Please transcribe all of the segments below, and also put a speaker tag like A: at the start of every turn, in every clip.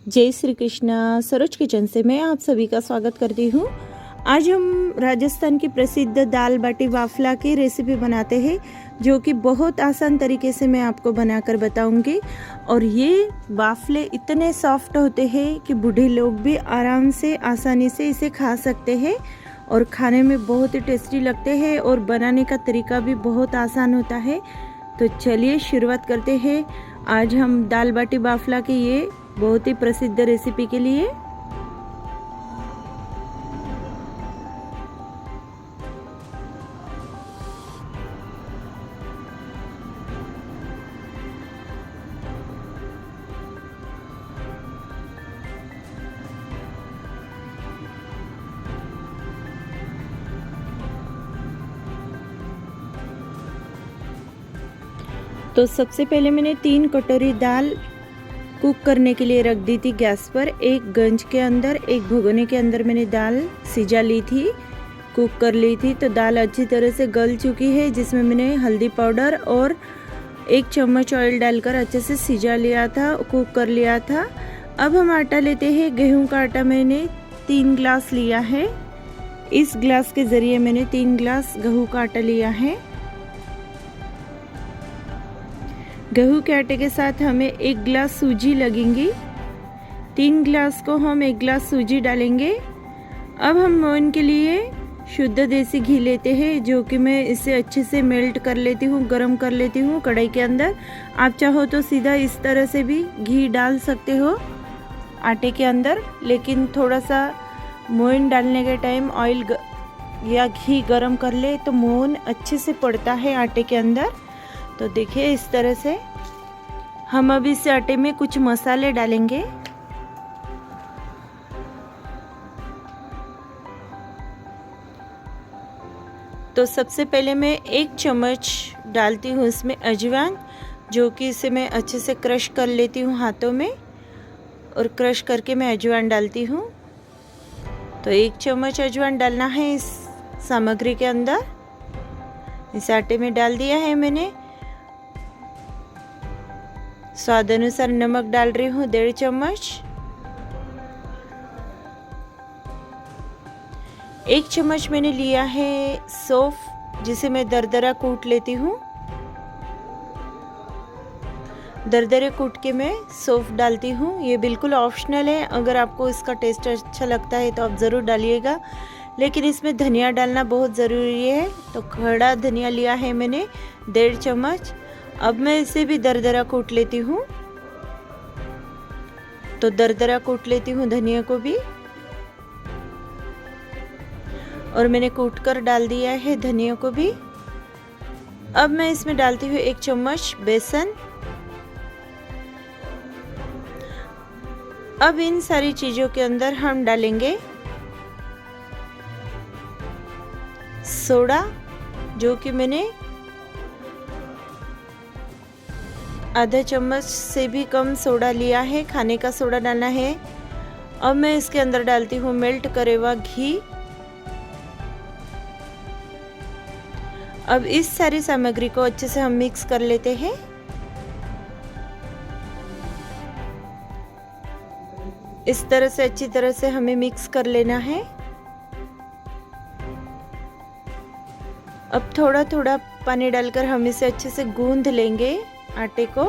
A: जय श्री कृष्णा। सरोज किचन से मैं आप सभी का स्वागत करती हूँ। आज हम राजस्थान की प्रसिद्ध दाल बाटी बाफला की रेसिपी बनाते हैं, जो कि बहुत आसान तरीके से मैं आपको बनाकर बताऊंगी। और ये बाफले इतने सॉफ्ट होते हैं कि बूढ़े लोग भी आराम से आसानी से इसे खा सकते हैं और खाने में बहुत ही टेस्टी लगते हैं और बनाने का तरीका भी बहुत आसान होता है। तो चलिए शुरुआत करते हैं आज हम दाल बाटी बाफला की ये बहुत ही प्रसिद्ध रेसिपी के लिए। तो सबसे पहले मैंने 3 कटोरी दाल कुक करने के लिए रख दी थी गैस पर। एक गंज के अंदर, एक भगोने के अंदर मैंने दाल सिजा ली थी, कुक कर ली थी। तो दाल अच्छी तरह से गल चुकी है, जिसमें मैंने हल्दी पाउडर और 1 चम्मच ऑयल डालकर अच्छे से सिजा लिया था, कुक कर लिया था। अब हम आटा लेते हैं। गेहूं का आटा मैंने 3 ग्लास लिया है। इस ग्लास के ज़रिए मैंने 3 ग्लास गेहूं का आटा लिया है। गेहूं के आटे के साथ हमें 1 गिलास सूजी लगेंगी। 3 गिलास को हम 1 गिलास सूजी डालेंगे। अब हम मोहन के लिए शुद्ध देसी घी लेते हैं, जो कि मैं इसे अच्छे से मेल्ट कर लेती हूँ, गरम कर लेती हूँ कढ़ाई के अंदर। आप चाहो तो सीधा इस तरह से भी घी डाल सकते हो आटे के अंदर, लेकिन थोड़ा सा मोहन डालने के टाइम ऑयल या घी गरम कर ले तो मोहन अच्छे से पड़ता है आटे के अंदर। तो देखिए इस तरह से हम अब इस आटे में कुछ मसाले डालेंगे। तो सबसे पहले मैं 1 चम्मच डालती हूँ इसमें अजवाइन, जो कि इसे मैं अच्छे से क्रश कर लेती हूँ हाथों में, और क्रश करके मैं अजवाइन डालती हूँ। तो 1 चम्मच अजवाइन डालना है इस सामग्री के अंदर। इस आटे में डाल दिया है मैंने। स्वाद अनुसार नमक डाल रही हूँ 1.5 चम्मच। 1 चम्मच मैंने लिया है सौंफ, जिसे मैं दरदरा कूट लेती हूँ। दरदरे कूट के मैं सौंफ डालती हूँ। ये बिल्कुल ऑप्शनल है, अगर आपको इसका टेस्ट अच्छा लगता है तो आप ज़रूर डालिएगा, लेकिन इसमें धनिया डालना बहुत ज़रूरी है। तो खड़ा धनिया लिया है मैंने 1.5 चम्मच। अब मैं इसे भी दरदरा कूट लेती हूँ। तो दरदरा कूट लेती हूँ धनिया को भी, और मैंने कूट कर डाल दिया है धनिया को भी। अब मैं इसमें डालती हूँ 1 चम्मच बेसन। अब इन सारी चीज़ों के अंदर हम डालेंगे सोडा, जो कि मैंने आधा चम्मच से भी कम सोडा लिया है, खाने का सोडा डालना है। अब मैं इसके अंदर डालती हूँ मेल्ट करे हुआ घी। अब इस सारी सामग्री को अच्छे से हम मिक्स कर लेते हैं। इस तरह से अच्छी तरह से हमें मिक्स कर लेना है। अब थोड़ा थोड़ा पानी डालकर हम इसे अच्छे से गूंद लेंगे आटे को।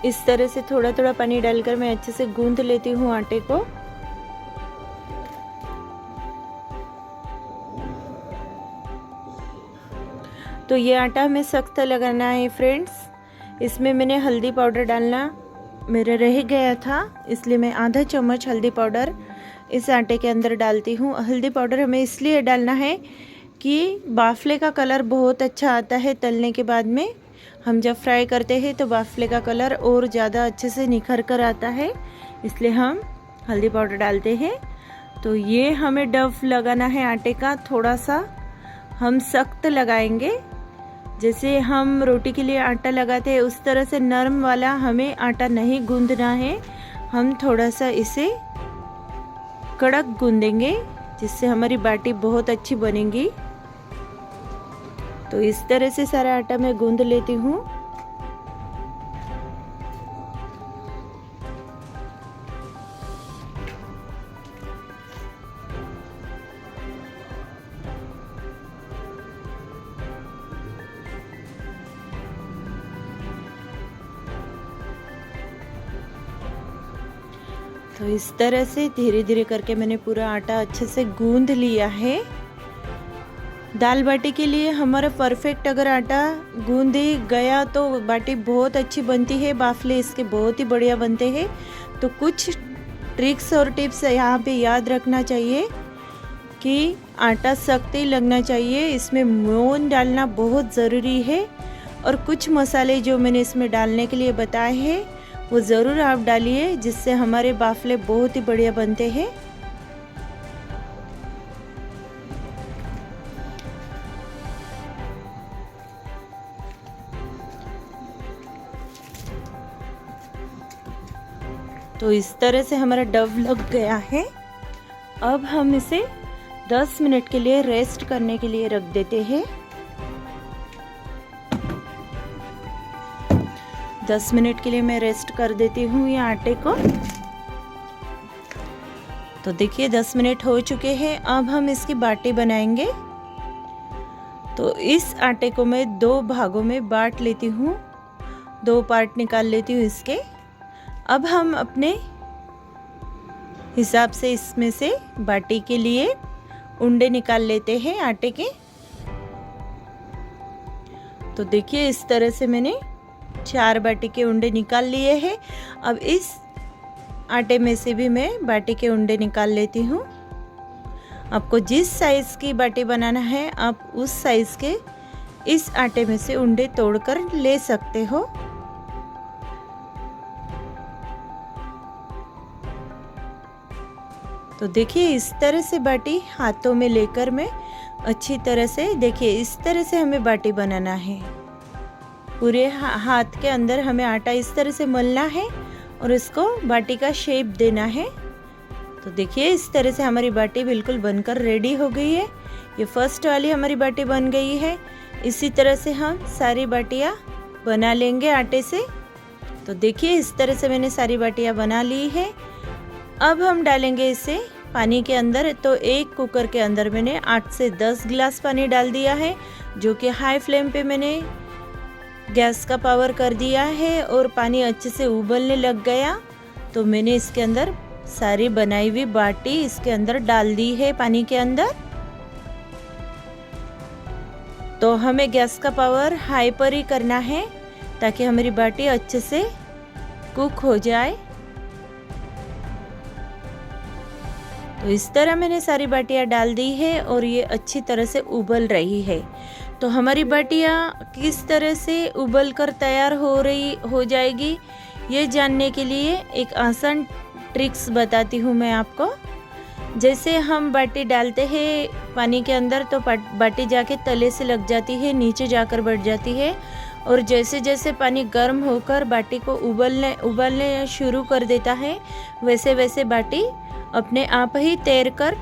A: इस तरह से थोड़ा थोड़ा पानी डालकर मैं अच्छे से गूंद लेती हूँ आटे को। तो ये आटा हमें सख्त लगाना है फ्रेंड्स। इसमें मैंने हल्दी पाउडर डालना मेरा रह गया था, इसलिए मैं आधा चम्मच हल्दी पाउडर इस आटे के अंदर डालती हूँ। हल्दी पाउडर हमें इसलिए डालना है कि बाफले का कलर बहुत अच्छा आता है तलने के बाद में। हम जब फ्राई करते हैं तो बाफले का कलर और ज़्यादा अच्छे से निखर कर आता है, इसलिए हम हल्दी पाउडर डालते हैं। तो ये हमें डव लगाना है आटे का, थोड़ा सा हम सख्त लगाएंगे। जैसे हम रोटी के लिए आटा लगाते हैं उस तरह से नरम वाला हमें आटा नहीं गूंदना है। हम थोड़ा सा इसे कड़क गूंदेंगे, जिससे हमारी बाटी बहुत अच्छी बनेगी। तो इस तरह से सारा आटा मैं गूंद लेती हूँ। तो इस तरह से धीरे धीरे करके मैंने पूरा आटा अच्छे से गूंद लिया है। दाल बाटी के लिए हमारा परफेक्ट अगर आटा गूंदे गया तो बाटी बहुत अच्छी बनती है, बाफले इसके बहुत ही बढ़िया बनते हैं। तो कुछ ट्रिक्स और टिप्स यहाँ पे याद रखना चाहिए कि आटा सख्त ही लगना चाहिए, इसमें मोन डालना बहुत ज़रूरी है। और कुछ मसाले जो मैंने इसमें डालने के लिए बताए हैं वो ज़रूर आप डालिए, जिससे हमारे बाफले बहुत ही बढ़िया बनते हैं। तो इस तरह से हमारा डव लग गया है। अब हम इसे 10 मिनट के लिए रेस्ट करने के लिए रख देते हैं। 10 मिनट के लिए मैं रेस्ट कर देती हूँ ये आटे को। तो देखिए 10 मिनट हो चुके हैं। अब हम इसकी बाटी बनाएंगे। तो इस आटे को मैं 2 भागों में बांट लेती हूँ, 2 पार्ट निकाल लेती हूँ इसके। अब हम अपने हिसाब से इसमें से बाटी के लिए उंडे निकाल लेते हैं आटे के। तो देखिए इस तरह से मैंने 4 बाटी के उंडे निकाल लिए हैं। अब इस आटे में से भी मैं बाटी के उंडे निकाल लेती हूँ। आपको जिस साइज़ की बाटी बनाना है आप उस साइज़ के इस आटे में से उंडे तोड़कर ले सकते हो। तो देखिए इस तरह से बाटी हाथों में लेकर मैं अच्छी तरह से, देखिए इस तरह से हमें बाटी बनाना है। पूरे हाथ के अंदर हमें आटा इस तरह से मलना है और इसको बाटी का शेप देना है। तो देखिए इस तरह से हमारी बाटी बिल्कुल बनकर रेडी हो गई है। ये फर्स्ट वाली हमारी बाटी बन गई है। इसी तरह से हम सारी बाटियाँ बना लेंगे आटे से। तो देखिए इस तरह से मैंने सारी बाटियाँ बना ली है। अब हम डालेंगे इसे पानी के अंदर। तो एक कुकर के अंदर मैंने 8 से 10 गिलास पानी डाल दिया है, जो कि हाई फ्लेम पे मैंने गैस का पावर कर दिया है और पानी अच्छे से उबलने लग गया। तो मैंने इसके अंदर सारी बनाई हुई बाटी इसके अंदर डाल दी है पानी के अंदर। तो हमें गैस का पावर हाई पर ही करना है ताकि हमारी बाटी अच्छे से कुक हो जाए। तो इस तरह मैंने सारी बाटियाँ डाल दी है और ये अच्छी तरह से उबल रही है। तो हमारी बाटियाँ किस तरह से उबल कर तैयार हो जाएगी ये जानने के लिए एक आसान ट्रिक्स बताती हूँ मैं आपको। जैसे हम बाटी डालते हैं पानी के अंदर तो बाटी जाके तले से लग जाती है, नीचे जाकर बैठ जाती है। और जैसे जैसे पानी गर्म होकर बाटी को उबलने शुरू कर देता है, वैसे वैसे बाटी अपने आप ही तैर कर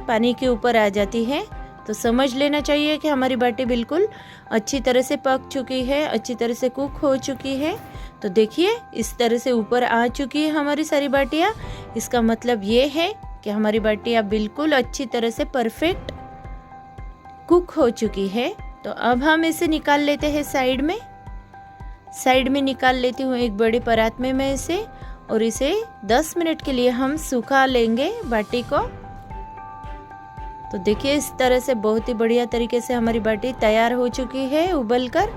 A: पानी के ऊपर आ जाती है। तो समझ लेना चाहिए कि हमारी बाटी बिल्कुल अच्छी तरह से पक चुकी है, अच्छी तरह से कुक हो चुकी है। तो देखिए इस तरह से ऊपर आ चुकी है हमारी सारी बाटियाँ। इसका मतलब ये है कि हमारी बाटियाँ बिल्कुल अच्छी तरह से परफेक्ट कुक हो चुकी है। तो अब हम इसे निकाल लेते हैं साइड में निकाल लेती हूँ एक बड़ी परात में मैं इसे, और इसे 10 मिनट के लिए हम सुखा लेंगे बाटी को। तो देखिए इस तरह से बहुत ही बढ़िया तरीके से हमारी बाटी तैयार हो चुकी है उबलकर।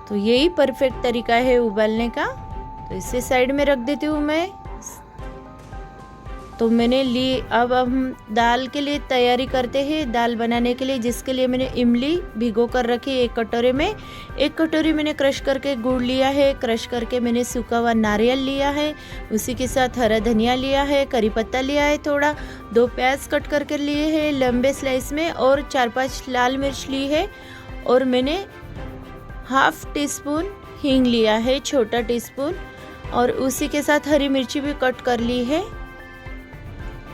A: तो यही परफेक्ट तरीका है उबालने का। तो इसे साइड में रख देती हूँ मैं। तो मैंने ली, अब हम दाल के लिए तैयारी करते हैं, दाल बनाने के लिए, जिसके लिए मैंने इमली भिगो कर रखी एक कटोरे में। एक कटोरी मैंने क्रश करके गुड़ लिया है, क्रश करके मैंने सूखा हुआ नारियल लिया है, उसी के साथ हरा धनिया लिया है, करी पत्ता लिया है थोड़ा, 2 प्याज कट करके लिए हैं लंबे स्लाइस में, और 4-5 लाल मिर्च ली है, और मैंने 1/2 टीस्पून हींग लिया है, छोटा टीस्पून, और उसी के साथ हरी मिर्ची भी कट कर ली है।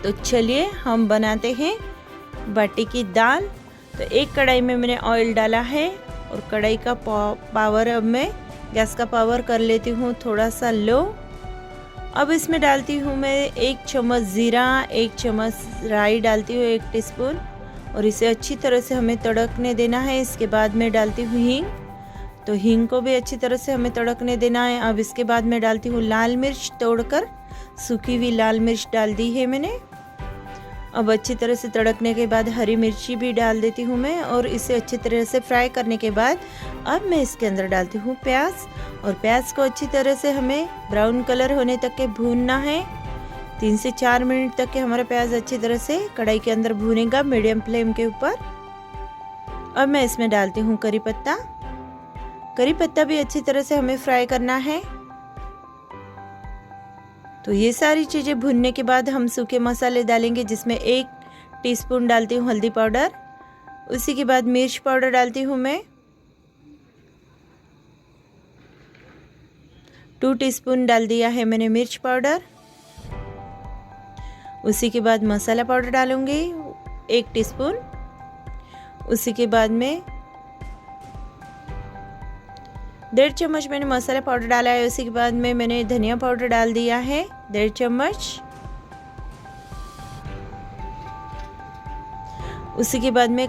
A: तो चलिए हम बनाते हैं बाटी की दाल। तो एक कढ़ाई में मैंने ऑयल डाला है और कढ़ाई का पावर अब मैं गैस का पावर कर लेती हूँ थोड़ा सा लो। अब इसमें डालती हूँ मैं 1 चम्मच ज़ीरा, 1 चम्मच राई डालती हूँ 1 टीस्पून, और इसे अच्छी तरह से हमें तड़कने देना है। इसके बाद मैं डालती हूँ हींग, तो हींग को भी अच्छी तरह से हमें तड़कने देना है। अब इसके बाद मैं डालती हूँ लाल मिर्च, तोड़कर सूखी हुई लाल मिर्च डाल दी है मैंने। अब अच्छी तरह से तड़कने के बाद हरी मिर्ची भी डाल देती हूँ मैं, और इसे अच्छी तरह से फ्राई करने के बाद अब मैं इसके अंदर डालती हूँ प्याज, और प्याज को अच्छी तरह से हमें ब्राउन कलर होने तक के भूनना है। 3 से 4 मिनट तक के हमारा प्याज अच्छी तरह से कढ़ाई के अंदर भूनेगा मीडियम फ्लेम के ऊपर। अब मैं इसमें डालती हूँ करी पत्ता। करी पत्ता भी अच्छी तरह से हमें फ्राई करना है। तो ये सारी चीज़ें भुनने के बाद हम सूखे मसाले डालेंगे, जिसमें 1 टीस्पून डालती हूँ हल्दी पाउडर, उसी के बाद मिर्च पाउडर डालती हूँ मैं 2 टीस्पून डाल दिया है मैंने मिर्च पाउडर। उसी के बाद मसाला पाउडर डालूंगी 1 टीस्पून। उसी के बाद में 1.5 चम्मच मैंने मसाला पाउडर डाला है। उसी के बाद में मैंने धनिया पाउडर डाल दिया है 1.5 चम्मच। उसी के बाद में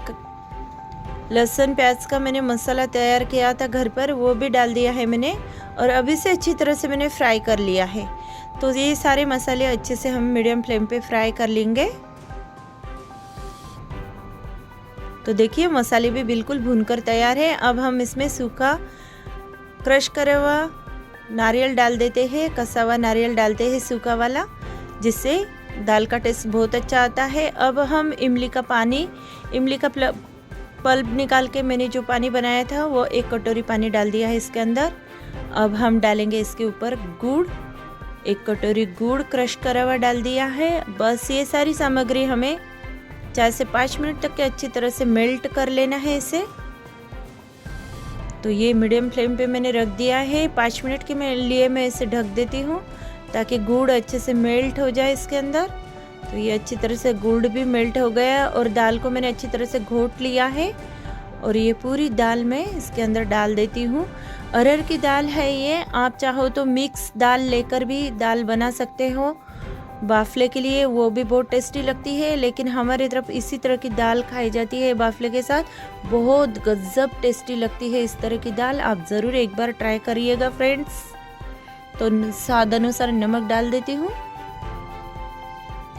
A: लहसुन प्याज का मैंने मसाला तैयार किया था घर पर, वो भी डाल दिया है मैंने, और अभी से अच्छी तरह से मैंने फ्राई कर लिया है। तो ये सारे मसाले अच्छे से हम मीडियम फ्लेम पे फ्राई कर लेंगे। तो देखिए मसाले भी बिल्कुल भूनकर तैयार है। अब हम इसमें सूखा क्रश करा हुआ नारियल डाल देते हैं, कसा हुआ नारियल डालते हैं सूखा वाला, जिससे दाल का टेस्ट बहुत अच्छा आता है। अब हम इमली का पानी, इमली का पल्प निकाल के मैंने जो पानी बनाया था वो 1 कटोरी पानी डाल दिया है इसके अंदर। अब हम डालेंगे इसके ऊपर गुड़, 1 कटोरी गुड़ क्रश करा हुआ डाल दिया है। बस ये सारी सामग्री हमें 4 से 5 मिनट तक के अच्छी तरह से मेल्ट कर लेना है इसे। तो ये मीडियम फ्लेम पे मैंने रख दिया है। 5 मिनट के लिए मैं इसे ढक देती हूँ ताकि गुड़ अच्छे से मेल्ट हो जाए इसके अंदर। तो ये अच्छी तरह से गुड़ भी मेल्ट हो गया, और दाल को मैंने अच्छी तरह से घोट लिया है, और ये पूरी दाल मैं इसके अंदर डाल देती हूँ। अरहर की दाल है ये, आप चाहो तो मिक्स दाल लेकर भी दाल बना सकते हो बाफले के लिए, वो भी बहुत टेस्टी लगती है। लेकिन हमारी तरफ इसी तरह की दाल खाई जाती है बाफले के साथ, बहुत गजब टेस्टी लगती है इस तरह की दाल। आप ज़रूर एक बार ट्राई करिएगा फ्रेंड्स। तो स्वाद अनुसार नमक डाल देती हूँ,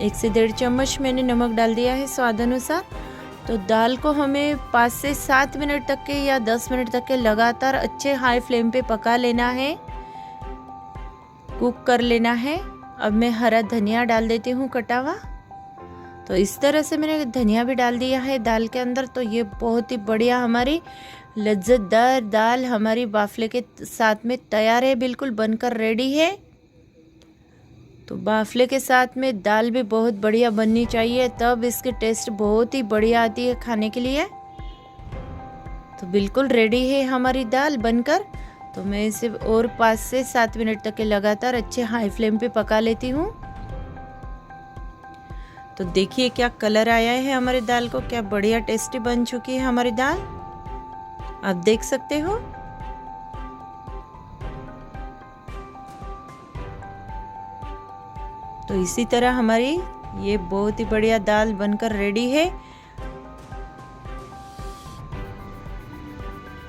A: 1 से 1.5 चम्मच मैंने नमक डाल दिया है स्वाद अनुसार। तो दाल को हमें 5 से 7 मिनट तक के या 10 मिनट तक के लगातार अच्छे हाई फ्लेम पे पका लेना है, कुक कर लेना है। अब मैं हरा धनिया डाल देती हूँ कटा हुआ। तो इस तरह से मैंने धनिया भी डाल दिया है दाल के अंदर। तो ये बहुत ही बढ़िया हमारी लज्जतदार दाल हमारी बाफले के साथ में तैयार है, बिल्कुल बनकर रेडी है। तो बाफले के साथ में दाल भी बहुत बढ़िया बननी चाहिए, तब इसकी टेस्ट बहुत ही बढ़िया आती है खाने के लिए। तो बिल्कुल रेडी है हमारी दाल बनकर। तो मैं इसे और 5 से 7 मिनट तक के लगातार अच्छे हाई फ्लेम पे पका लेती हूँ। तो देखिए क्या कलर आया है हमारी दाल को, क्या बढ़िया टेस्टी बन चुकी है हमारी दाल, आप देख सकते हो। तो इसी तरह हमारी ये बहुत ही बढ़िया दाल बनकर रेडी है।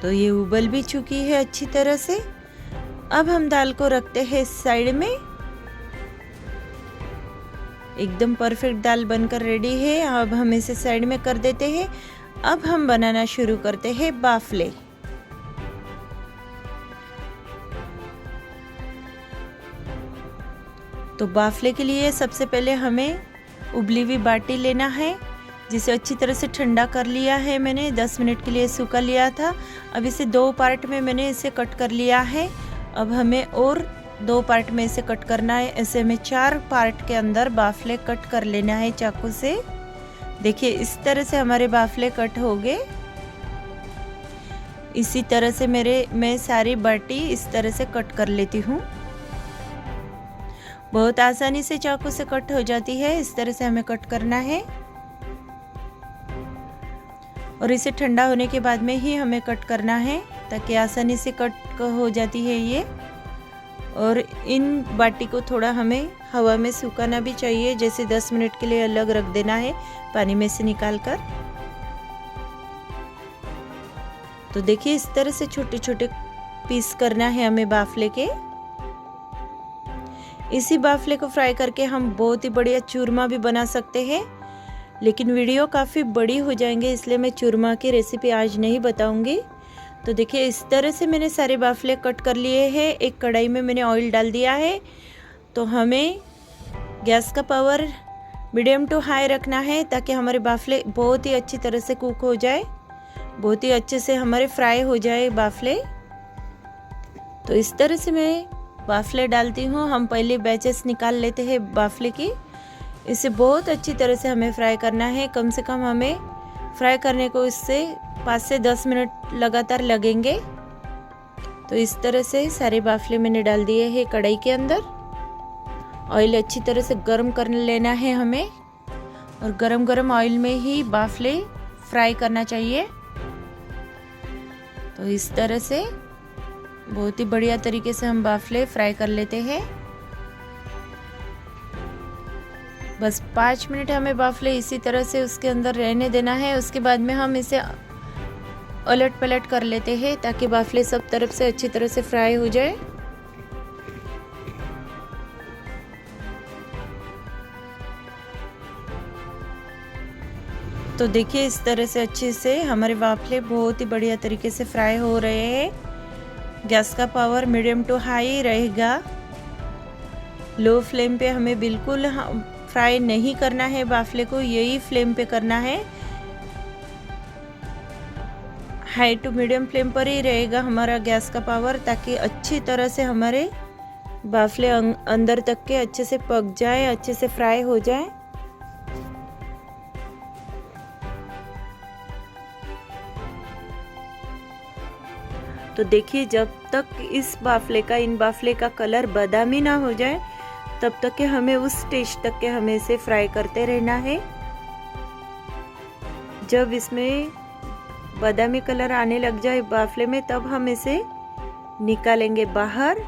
A: तो ये उबल भी चुकी है अच्छी तरह से। अब हम दाल को रखते हैं साइड में। एकदम परफेक्ट दाल बनकर रेडी है। अब हम इसे साइड में कर देते हैं। अब हम बनाना शुरू करते हैं बाफले। तो बाफले के लिए सबसे पहले हमें उबली हुई बाटी लेना है, जिसे अच्छी तरह से ठंडा कर लिया है मैंने, 10 मिनट के लिए सूखा लिया था। अब इसे 2 पार्ट में मैंने इसे कट कर लिया है। अब हमें और 2 पार्ट में इसे कट करना है। ऐसे हमें 4 पार्ट के अंदर बाफले कट कर लेना है चाकू से। देखिए इस तरह से हमारे बाफले कट हो गए। इसी तरह से मैं सारी बाटी इस तरह से कट कर लेती हूँ। बहुत आसानी से चाकू से कट हो जाती है। इस तरह से हमें कट करना है। और इसे ठंडा होने के बाद में ही हमें कट करना है ताकि आसानी से कट हो जाती है ये। और इन बाटी को थोड़ा हमें हवा में सुखाना भी चाहिए, जैसे 10 मिनट के लिए अलग रख देना है पानी में से निकाल कर। तो देखिए इस तरह से छोटे छोटे पीस करना है हमें बाफले के। इसी बाफले को फ्राई करके हम बहुत ही बढ़िया चूरमा भी बना सकते हैं, लेकिन वीडियो काफ़ी बड़ी हो जाएंगे इसलिए मैं चूरमा की रेसिपी आज नहीं बताऊंगी। तो देखिए इस तरह से मैंने सारे बाफले कट कर लिए हैं। एक कढ़ाई में मैंने ऑयल डाल दिया है। तो हमें गैस का पावर मीडियम टू हाई रखना है ताकि हमारे बाफले बहुत ही अच्छी तरह से कुक हो जाए, बहुत ही अच्छे से हमारे फ्राई हो जाए बाफले। तो इस तरह से मैं बाफले डालती हूँ। हम पहले बैचेस निकाल लेते हैं बाफले की। इसे बहुत अच्छी तरह से हमें फ्राई करना है। कम से कम हमें फ्राई करने को इससे 5 से 10 मिनट लगातार लगेंगे। तो इस तरह से सारे बाफले मैंने डाल दिए हैं कढ़ाई के अंदर। ऑयल अच्छी तरह से गर्म कर लेना है हमें, और गरम गरम ऑयल में ही बाफले फ्राई करना चाहिए। तो इस तरह से बहुत ही बढ़िया तरीके से हम बाफले फ्राई कर लेते हैं। बस 5 मिनट हमें बाफले इसी तरह से उसके अंदर रहने देना है। उसके बाद में हम इसे उलट पलट कर लेते हैं ताकि बाफले सब तरफ से अच्छी तरह से फ्राई हो जाए। तो देखिए इस तरह से अच्छे से हमारे बाफले बहुत ही बढ़िया तरीके से फ्राई हो रहे हैं। गैस का पावर मीडियम टू हाई रहेगा। लो फ्लेम पे हमें बिल्कुल फ्राई नहीं करना है बाफले को, यही फ्लेम पे करना है। हाई टू मीडियम फ्लेम पर ही रहेगा हमारा गैस का पावर, ताकि अच्छी तरह से हमारे बाफले अंदर तक के अच्छे से पक जाए, अच्छे से फ्राई हो जाए। तो देखिए जब तक इन बाफले का कलर बादामी ना हो जाए तब तक के हमें उस स्टेज तक के हमें इसे फ्राई करते रहना है। जब इसमें बादामी कलर आने लग जाए बाफले में तब हम इसे निकालेंगे बाहर।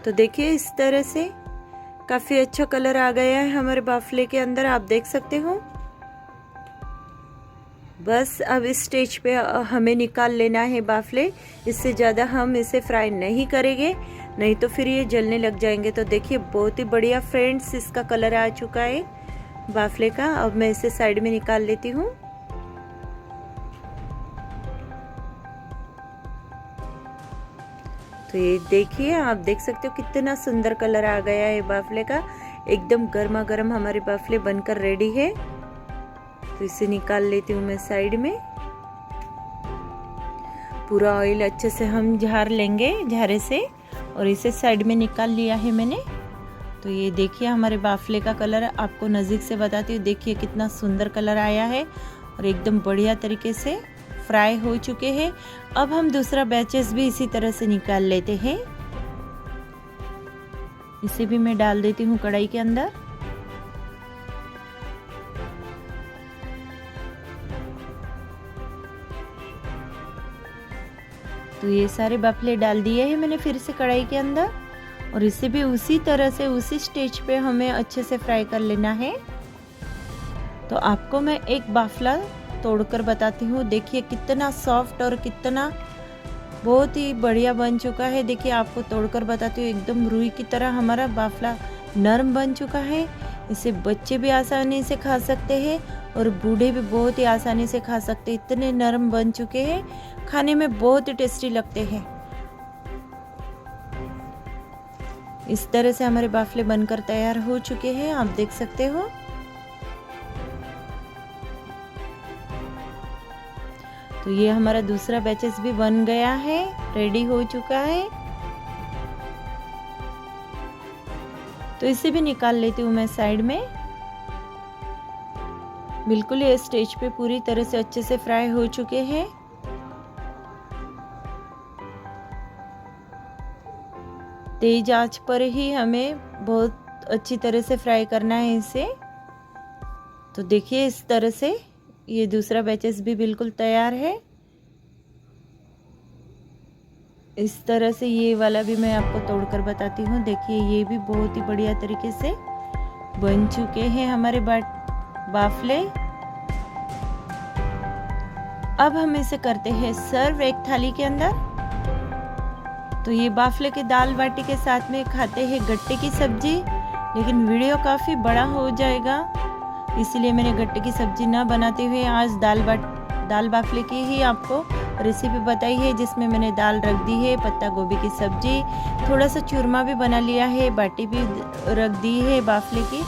A: तो देखिए इस तरह से काफी अच्छा कलर आ गया है हमारे बाफले के अंदर, आप देख सकते हो। बस अब इस स्टेज पे हमें निकाल लेना है बाफले। इससे ज़्यादा हम इसे फ्राई नहीं करेंगे, नहीं तो फिर ये जलने लग जाएंगे। तो देखिए बहुत ही बढ़िया फ्रेंड्स इसका कलर आ चुका है बाफले का। अब मैं इसे साइड में निकाल लेती हूँ। तो ये देखिए आप देख सकते हो कितना सुंदर कलर आ गया है बाफले का। एकदम गर्मा गर्म हमारे बाफले बनकर रेडी है। तो इसे निकाल लेती हूँ मैं साइड में। पूरा ऑयल अच्छे से हम झाड़ लेंगे झारे से, और इसे साइड में निकाल लिया है मैंने। तो ये देखिए हमारे बाफले का कलर आपको नज़दीक से बताती हूँ। देखिए कितना सुंदर कलर आया है और एकदम बढ़िया तरीके से फ्राई हो चुके हैं। अब हम दूसरा बैचेस भी इसी तरह से निकाल लेते हैं। इसे भी मैं डाल देती हूँ कढ़ाई के अंदर। तो ये सारे बाफले डाल दिए हैं मैंने फिर से कढ़ाई के अंदर, और इसे भी उसी तरह से उसी स्टेज पे हमें अच्छे से फ्राई कर लेना है। तो आपको मैं एक बाफला तोड़कर बताती हूँ। देखिए कितना सॉफ्ट और कितना बहुत ही बढ़िया बन चुका है। देखिए आपको तोड़कर बताती हूँ, एकदम रुई की तरह हमारा बाफला नरम बन चुका है। इसे बच्चे भी आसानी से खा सकते हैं और बूढ़े भी बहुत ही आसानी से खा सकते हैं। इतने नरम बन चुके हैं, खाने में बहुत ही टेस्टी लगते हैं। इस तरह से हमारे बाफले बनकर तैयार हो चुके हैं, आप देख सकते हो। तो ये हमारा दूसरा बैचेस भी बन गया है, रेडी हो चुका है। तो इसे भी निकाल लेती हूँ मैं साइड में। बिल्कुल ये स्टेज पे पूरी तरह से अच्छे से फ्राई हो चुके हैं। तेज आंच पर ही हमें बहुत अच्छी तरह से फ्राई करना है इसे। तो देखिए इस तरह से ये दूसरा बैचेस भी बिल्कुल तैयार है। इस तरह से ये वाला भी मैं आपको तोड़कर बताती हूँ। देखिए ये भी बहुत ही बढ़िया तरीके से बन चुके हैं हमारे बाफले। अब हम इसे करते हैं सर्व एक थाली के अंदर। तो ये बाफले के दाल बाटी के साथ में खाते हैं गट्टे की सब्जी, लेकिन वीडियो काफ़ी बड़ा हो जाएगा, इसीलिए मैंने गट्टे की सब्जी ना बनाते हुए आज दाल बाफले की ही आपको रेसिपी बताई है, जिसमें मैंने दाल रख दी है, पत्ता गोभी की सब्जी, थोड़ा सा चूरमा भी बना लिया है, बाटी भी रख दी है बाफले की,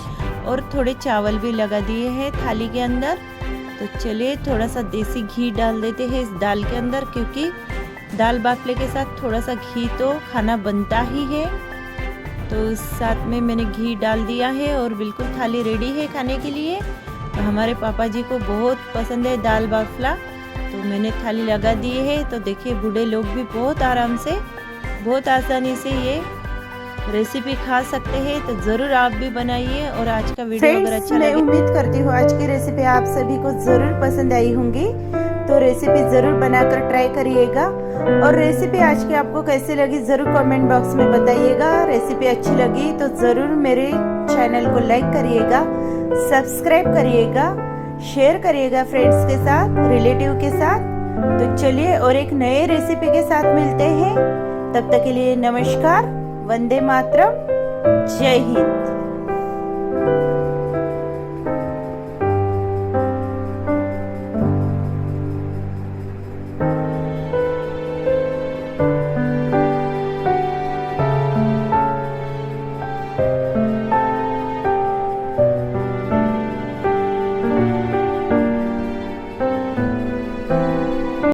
A: और थोड़े चावल भी लगा दिए हैं थाली के अंदर। तो चलिए थोड़ा सा देसी घी डाल देते हैं इस दाल के अंदर, क्योंकि दाल बाफले के साथ थोड़ा सा घी तो खाना बनता ही है। तो इस साथ में मैंने घी डाल दिया है और बिल्कुल थाली रेडी है खाने के लिए। तो हमारे पापा जी को बहुत पसंद है दाल बाफला, तो मैंने थाली लगा दी है। तो देखिए बूढ़े लोग भी बहुत आराम से, बहुत आसानी से ये रेसिपी खा सकते हैं। तो ज़रूर आप भी बनाइए। और आज का वीडियो अगर अच्छा लगे, मैं उम्मीद करती हूँ आज की रेसिपी आप सभी को ज़रूर पसंद आई होंगी। तो रेसिपी ज़रूर बनाकर ट्राई करिएगा। और रेसिपी आज की आपको कैसी लगी ज़रूर कमेंट बॉक्स में बताइएगा। रेसिपी अच्छी लगी तो ज़रूर मेरे चैनल को लाइक करिएगा, सब्सक्राइब करिएगा, शेयर करिएगा फ्रेंड्स के साथ, रिलेटिव के साथ। तो चलिए और एक नए रेसिपी के साथ मिलते हैं। तब तक के लिए नमस्कार, वंदे मातरम, जय हिंद।